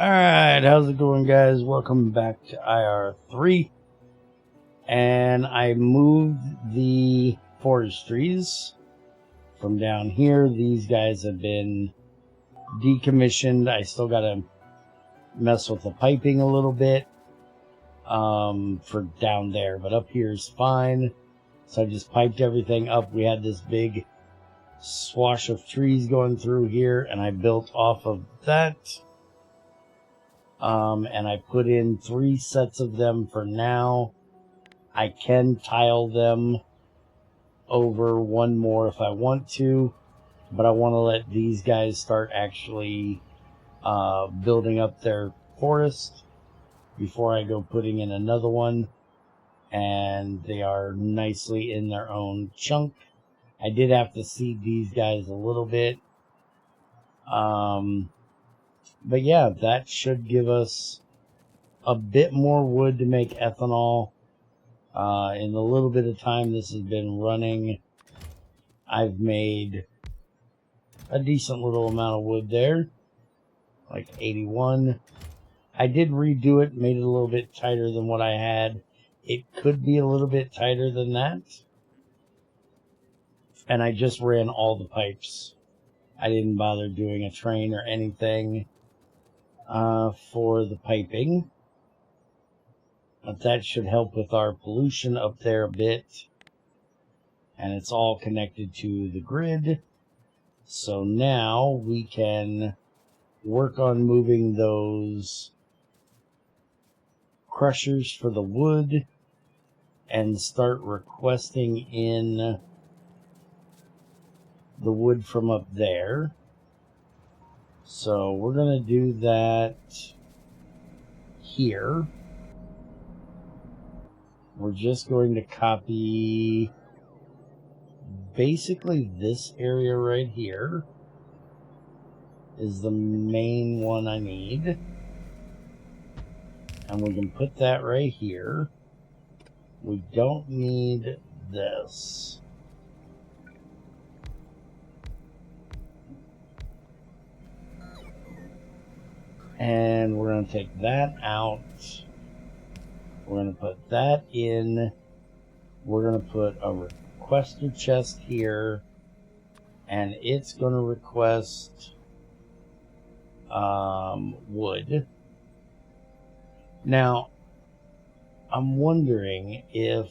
Alright, how's it going, guys? Welcome back to IR3. And I moved the forestries from down here. These guys have been decommissioned. I still gotta mess with the piping a little bit for down there, but up here is fine. So I just piped everything up. We had this big swash of trees going through here, and I built off of that. And I put in 3 sets of them for now. I can tile them over one more if I want to, but I want to let these guys start actually building up their forest before I go putting in another one. And they are nicely in their own chunk. I did have to seed these guys a little bit. But yeah, that should give us a bit more wood to make ethanol. In the little bit of time this has been running, I've made a decent little amount of wood there, like 81. I did redo it, made it a little bit tighter than what I had. It could be a little bit tighter than that. And I just ran all the pipes. I didn't bother doing a train or anything for the piping. But that should help with our pollution up there a bit. And it's all connected to the grid. So now we can work on moving those crushers for the wood and start requesting in the wood from up there. So we're going to do that here. We're just going to copy basically this area right here is the main one I need. And we can put that right here. We don't need this. And we're going to take that out. We're going to put that in. We're going to put a requester chest here. And it's going to request wood. Now, I'm wondering if...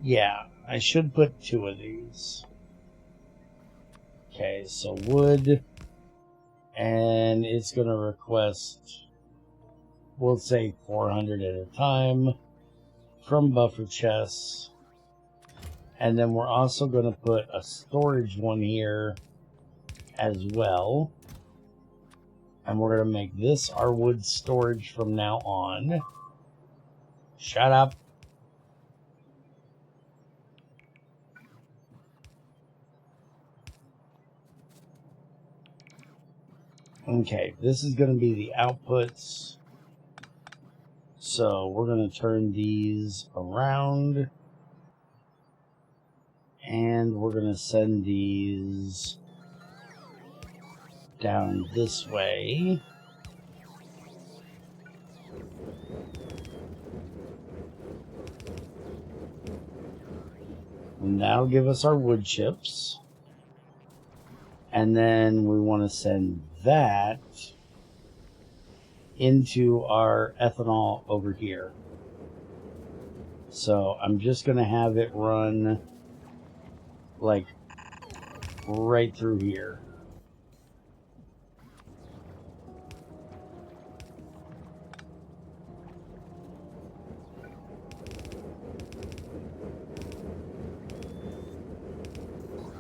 Yeah, I should put 2 of these. Okay, so wood... And it's going to request, we'll say 400 at a time from buffer chests. And then we're also going to put a storage one here as well. And we're going to make this our wood storage from now on. Shut up. Okay, this is going to be the outputs. So we're going to turn these around. And we're going to send these down this way. And that'll give us our wood chips. And then we want to send that into our ethanol over here. So I'm just going to have it run like right through here.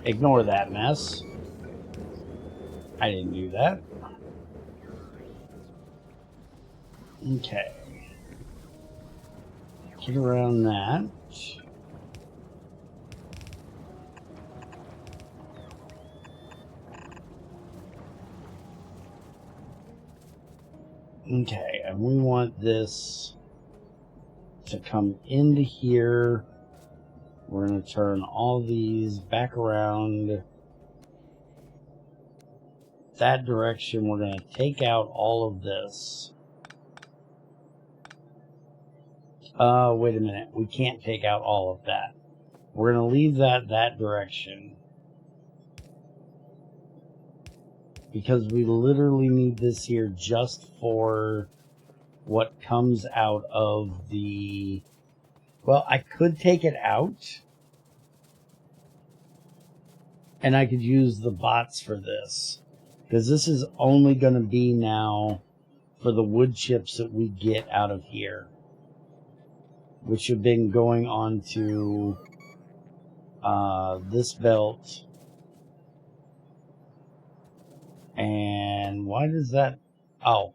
Ignore that mess. I didn't do that. Okay. Get around that. Okay, and we want this to come into here. We're going to turn all these back around that direction. We're going to take out all of this. Wait a minute. We can't take out all of that. We're going to leave that direction. Because we literally need this here just for what comes out of the... Well, I could take it out. And I could use the bots for this. Because this is only going to be now for the wood chips that we get out of here. Which have been going on to this belt. And why does that... Oh.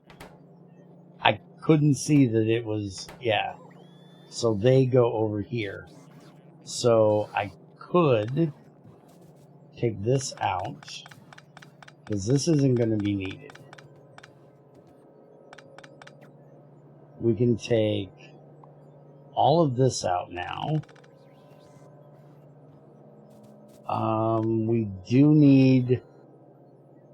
I couldn't see that it was... Yeah. So they go over here. So I could take this out. Because this isn't going to be needed. We can take all of this out now. We do need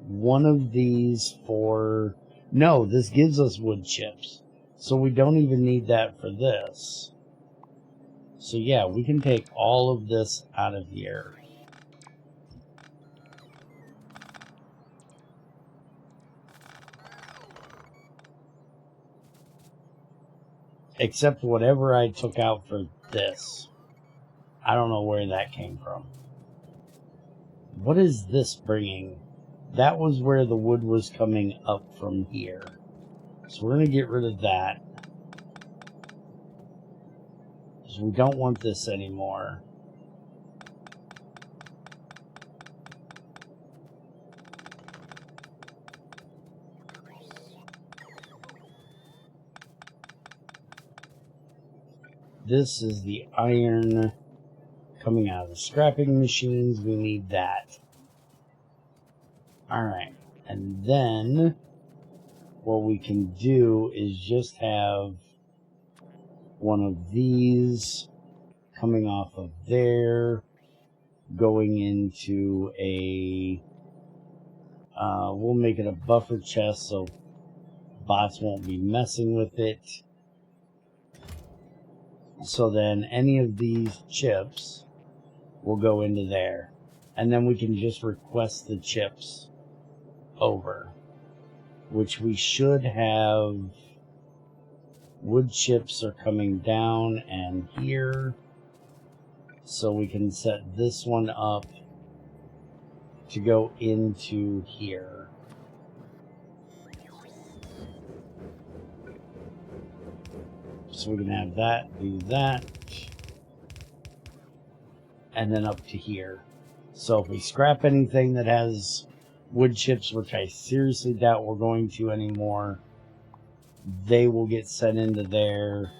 one of these for... No, this gives us wood chips. So we don't even need that for this. So yeah, we can take all of this out of here. Except whatever I took out for this. I don't know where that came from. What is this bringing? That was where the wood was coming up from here. So we're going to get rid of that. Because we don't want this anymore. This is the iron coming out of the scrapping machines. We need that. Alright. And then what we can do is just have one of these coming off of there, going into a... we'll make it a buffer chest so bots won't be messing with it. So then any of these chips will go into there. And then we can just request the chips over. Which we should have. Wood chips are coming down and here. So we can set this one up to go into here. So we can have that, do that, and then up to here. So if we scrap anything that has wood chips, which I seriously doubt we're going to anymore, they will get sent into there.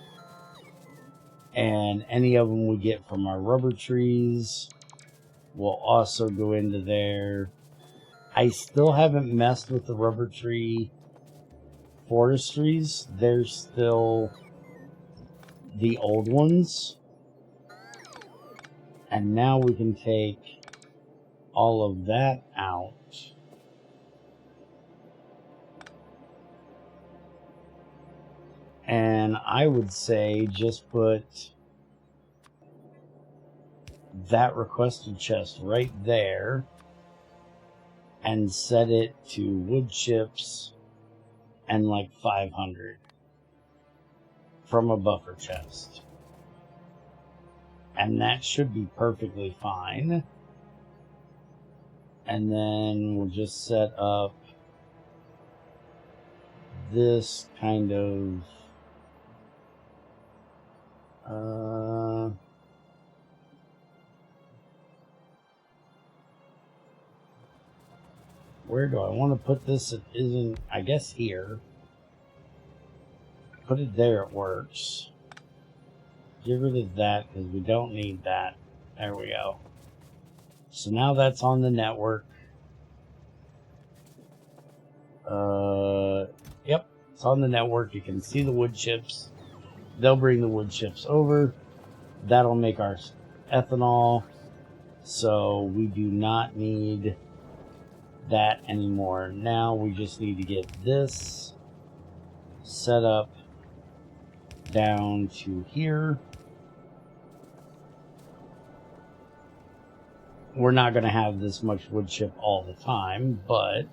And any of them we get from our rubber trees will also go into there. I still haven't messed with the rubber tree forestries. They're still the old ones. And now we can take all of that out. And I would say just put that requested chest right there and set it to wood chips and like 500 from a buffer chest. And that should be perfectly fine. And then we'll just set up this kind of where do I want to put this? It isn't, I guess here. Put it there, it works. Get rid of that because we don't need that. There we go. So now that's on the network. Yep, it's on the network. You can see the wood chips. They'll bring the wood chips over. That'll make our ethanol. So we do not need that anymore. Now we just need to get this set up down to here. We're not going to have this much wood chip all the time, but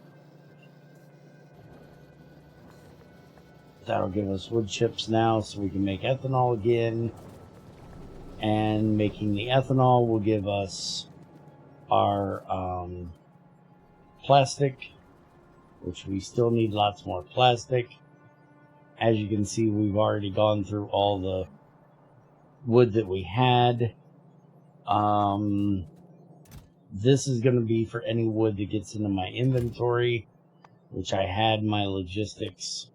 that'll give us wood chips now so we can make ethanol again. And making the ethanol will give us our plastic, which we still need lots more plastic. As you can see, we've already gone through all the wood that we had. This is going to be for any wood that gets into my inventory, which I had my logistics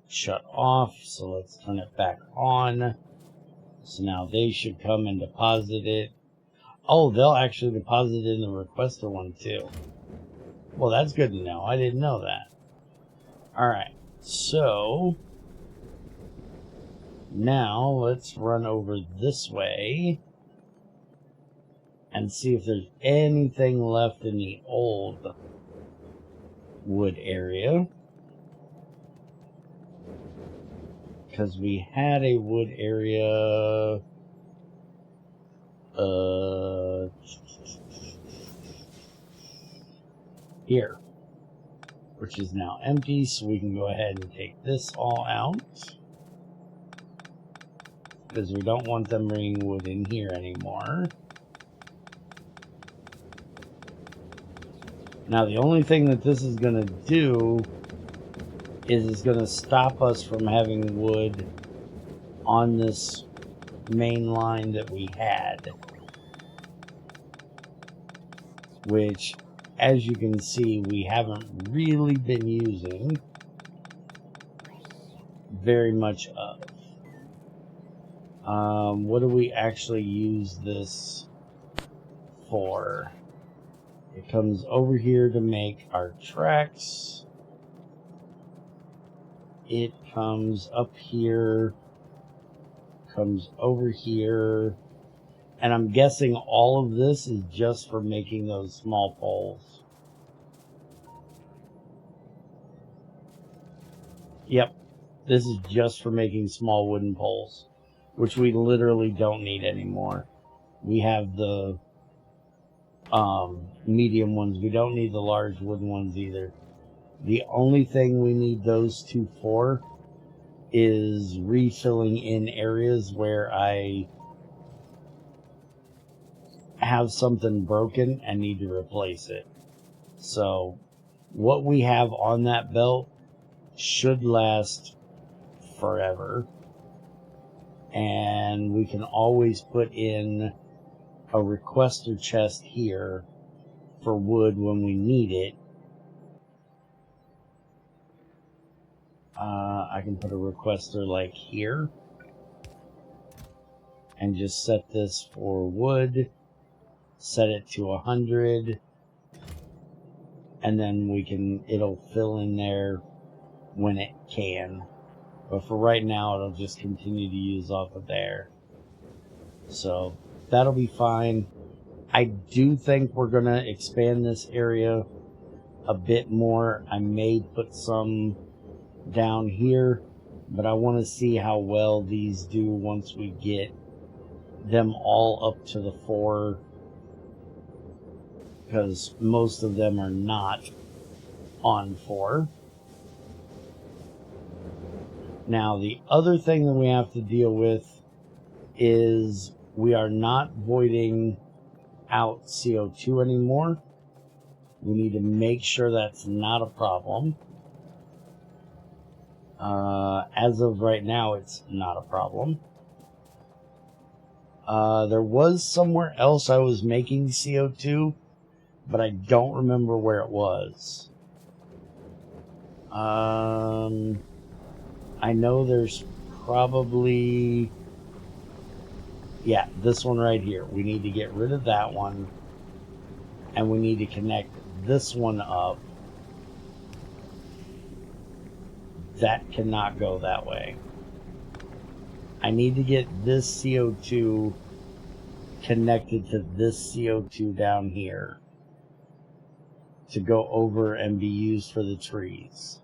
shut off. So let's turn it back on. So now they should come and deposit it. Oh, they'll actually deposit it in the requester one too. Well, that's good to know. I didn't know that. Alright, so now let's run over this way and see if there's anything left in the old wood area. Because we had a wood area here, which is now empty, so we can go ahead and take this all out. Because we don't want them bringing wood in here anymore. Now the only thing that this is going to do is it's going to stop us from having wood on this main line that we had. Which, as you can see, we haven't really been using very much of. What do we actually use this for? It comes over here to make our tracks. It comes up here, comes over here, and I'm guessing all of this is just for making those small poles. Yep, this is just for making small wooden poles, which we literally don't need anymore. We have the medium ones. We don't need the large wooden ones either. The only thing we need those two for is refilling in areas where I have something broken and need to replace it. So what we have on that belt should last forever, and we can always put in a requester chest here for wood when we need it. I can put a requester like here and just set this for wood, set it to 100, and then it'll fill in there when it can. But for right now, it'll just continue to use off of there. So that'll be fine. I do think we're going to expand this area a bit more. I may put some down here, but I want to see how well these do once we get them all up to the 4, because most of them are not on 4. Now the other thing that we have to deal with is we are not voiding out CO2 anymore. We need to make sure that's not a problem. As of right now, it's not a problem. There was somewhere else I was making CO2, but I don't remember where it was. I know there's probably... yeah, this one right here. We need to get rid of that one, and we need to connect this one up. That cannot go that way. I need to get this CO2 connected to this CO2 down here to go over and be used for the trees.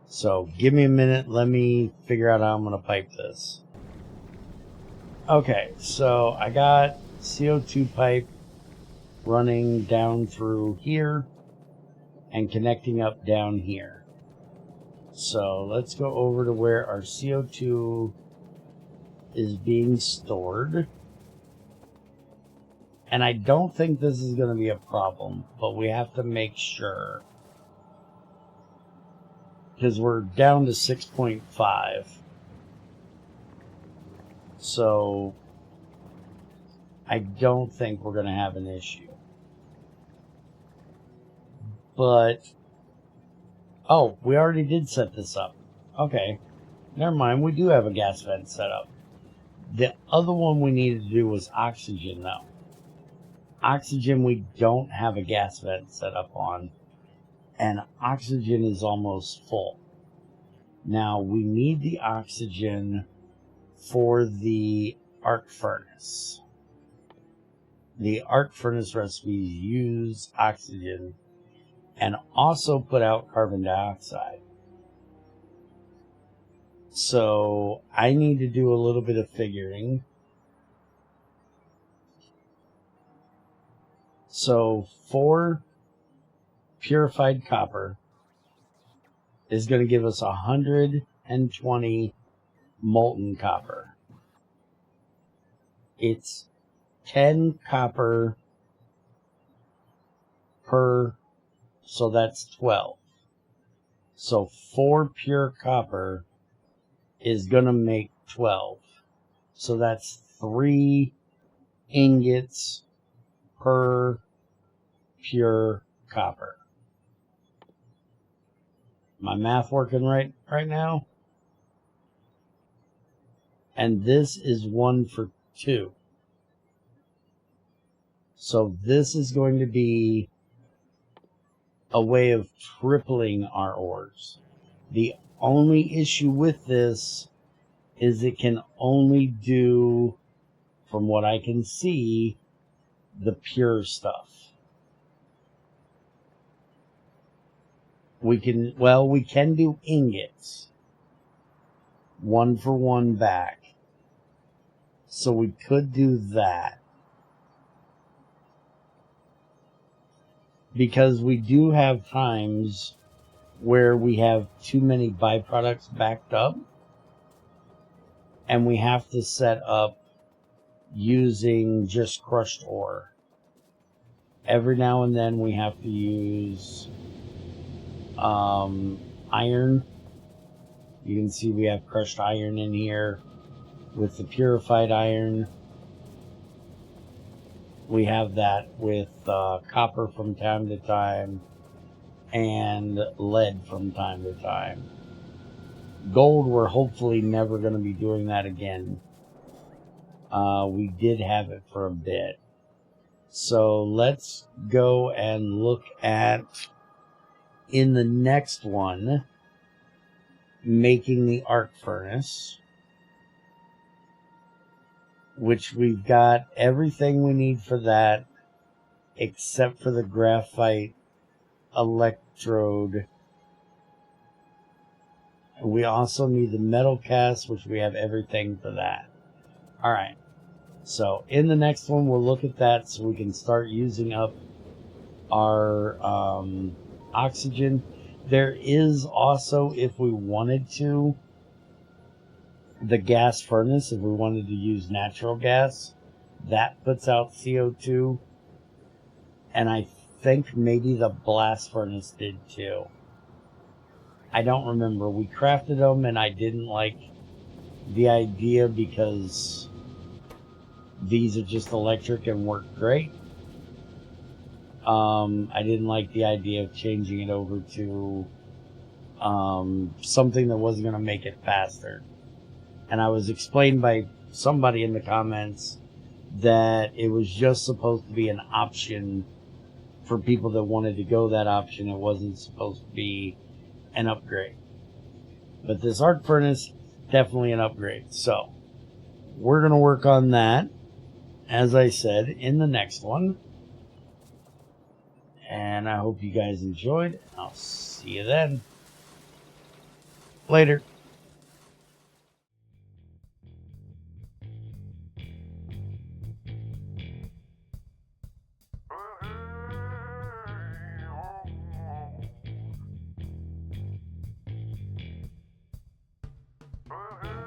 So give me a minute. Let me figure out how I'm going to pipe this. Okay, so I got CO2 pipe running down through here and connecting up down here. So let's go over to where our CO2 is being stored. And I don't think this is going to be a problem, but we have to make sure. Because we're down to 6.5. So I don't think we're going to have an issue. But, oh, we already did set this up. Okay, never mind. We do have a gas vent set up. The other one we needed to do was oxygen, though. Oxygen, we don't have a gas vent set up on. And oxygen is almost full. Now, we need the oxygen for the arc furnace. The arc furnace recipes use oxygen and also put out carbon dioxide. So I need to do a little bit of figuring. So 4 purified copper is going to give us 120 molten copper. It's 10 copper per, so that's 12. So 4 pure copper is going to make 12. So that's 3 ingots per pure copper. My math working right now? And this is 1 for 2. So this is going to be a way of tripling our ores. The only issue with this is it can only do, from what I can see, the pure stuff. We can do ingots. 1 for 1 back. So we could do that. Because we do have times where we have too many byproducts backed up. And we have to set up using just crushed ore. Every now and then we have to use iron. You can see we have crushed iron in here with the purified iron. We have that with copper from time to time and lead from time to time. Gold, we're hopefully never going to be doing that again. We did have it for a bit. So let's go and look at, in the next one, making the arc furnace, which we've got everything we need for that except for the graphite electrode. We also need the metal cast, which we have everything for that. Alright, so in the next one we'll look at that so we can start using up our oxygen. There is also, if we wanted to, the gas furnace, if we wanted to use natural gas, that puts out CO2. And I think maybe the blast furnace did too. I don't remember. We crafted them and I didn't like the idea because these are just electric and work great. I didn't like the idea of changing it over to something that wasn't going to make it faster. And I was explained by somebody in the comments that it was just supposed to be an option for people that wanted to go that option. It wasn't supposed to be an upgrade. But this arc furnace, definitely an upgrade. So, we're going to work on that, as I said, in the next one. And I hope you guys enjoyed. I'll see you then. Later. Uh-huh.